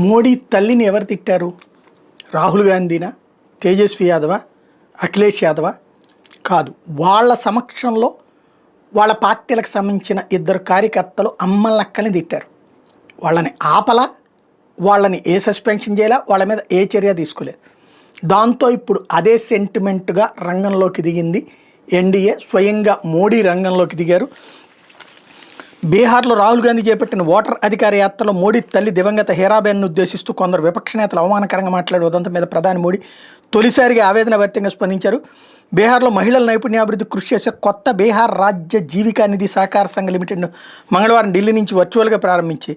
మోడీ తల్లిని ఎవరు తిట్టారు? రాహుల్ గాంధీనా, తేజస్వి యాదవా, అఖిలేష్ యాదవా? కాదు, వాళ్ళ సమక్షంలో వాళ్ళ పార్టీలకు సంబంధించిన ఇద్దరు కార్యకర్తలు అమ్మలక్కని తిట్టారు. వాళ్ళని ఆపలా, వాళ్ళని ఏ సస్పెన్షన్ చేయాలా, వాళ్ళ మీద ఏ చర్య తీసుకోలేదు. దాంతో ఇప్పుడు అదే సెంటిమెంట్గా రంగంలోకి దిగింది ఎన్డీఏ. స్వయంగా మోడీ రంగంలోకి దిగారు. బీహార్లో రాహుల్ గాంధీ చేపట్టిన ఓటర్ అధికార యాత్రలో మోడీ తల్లి దివంగత హీరాబేన్ను ఉద్దేశిస్తూ కొందరు విపక్ష నేతలు అవమానకరంగా మాట్లాడే ఉదంతం మీద ప్రధాని మోడీ తొలిసారిగా ఆవేదన వ్యక్తంగా స్పందించారు. బీహార్లో మహిళల నైపుణ్యాభివృద్ధి కృషి చేసే కొత్త బీహార్ రాజ్య జీవికా నిధి సహకార సంఘ లిమిటెడ్ను మంగళవారం ఢిల్లీ నుంచి వర్చువల్గా ప్రారంభించి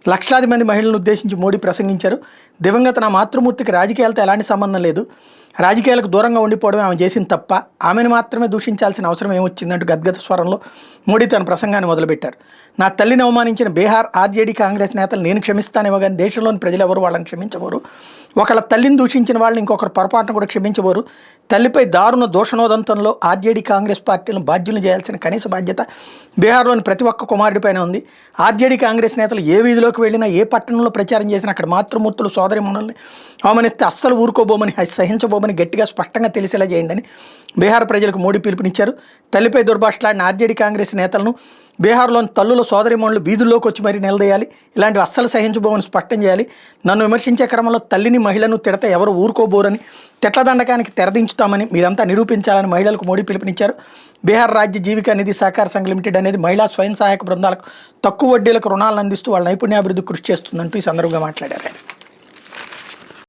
లక్షలాది మంది మహిళలను ఉద్దేశించి మోడీ ప్రసంగించారు. దివంగత నా మాతృమూర్తికి రాజకీయాలతో ఎలాంటి సంబంధం లేదు, రాజకీయాలకు దూరంగా ఉండిపోవడమే ఆమె చేసింది తప్ప, ఆమెను మాత్రమే దూషించాల్సిన అవసరం ఏమొచ్చిందంటూ గద్గద స్వరంలో మోడీ తన ప్రసంగాన్ని మొదలుపెట్టారు. నా తల్లిని అవమానించిన బీహార్ ఆర్జేడీ కాంగ్రెస్ నేతలు నేను క్షమిస్తానేమో కానీ దేశంలోని ప్రజలు ఎవరు వాళ్ళని క్షమించబోరు. ఒకళ్ళ తల్లిని దూషించిన వాళ్ళని ఇంకొకరు పొరపాటును కూడా క్షమించబోరు. తల్లిపై దారుణ దోషణోదంతంలో ఆర్జేడీ కాంగ్రెస్ పార్టీలను బాధ్యులను చేయాల్సిన కనీస బాధ్యత బీహార్లోని ప్రతి ఒక్క కుమారుడిపైన ఉంది. ఆర్జేడీ కాంగ్రెస్ నేతలు ఏ వీధిలోకి వెళ్ళినా, ఏ పట్టణంలో ప్రచారం చేసినా అక్కడ మాతృమూర్తులు సోదరిమణుల్ని అవమానిస్తే అస్సలు ఊరుకోబోమని, సహించబోమని గట్టిగా స్పష్టంగా తెలిసేలా చేయండి అని బీహార్ ప్రజలకు మోడీ పిలుపునిచ్చారు. తల్లిపై దుర్భాషలాడిన ఆర్జేడీ కాంగ్రెస్ నేతలను బీహార్లోని తల్లుల సోదరిమణులు వీధుల్లోకి వచ్చి మరీ నిలదీయాలి. ఇలాంటివి అస్సలు సహించబోమని స్పష్టం చేయాలి. నన్ను విమర్శించే క్రమంలో తల్లిని మహిళను తిడితే ఎవరు ఊరుకోబోరని, తెట్ల దండకానికి తెరదించుతామని మీరంతా నిరూపించాలని మహిళలకు మోడీ పిలుపునిచ్చారు. బీహార్ రాజ్య జీవికా నిధి సహకార సంఘ లిమిటెడ్ అనేది మహిళా స్వయం సహాయక బృందాలకు తక్కువ వడ్డీలకు రుణాలను అందిస్తూ వాళ్ళ నైపుణ్యాభివృద్ధి కృషి చేస్తుందంటూ ఈ సందర్భంగా మాట్లాడారు.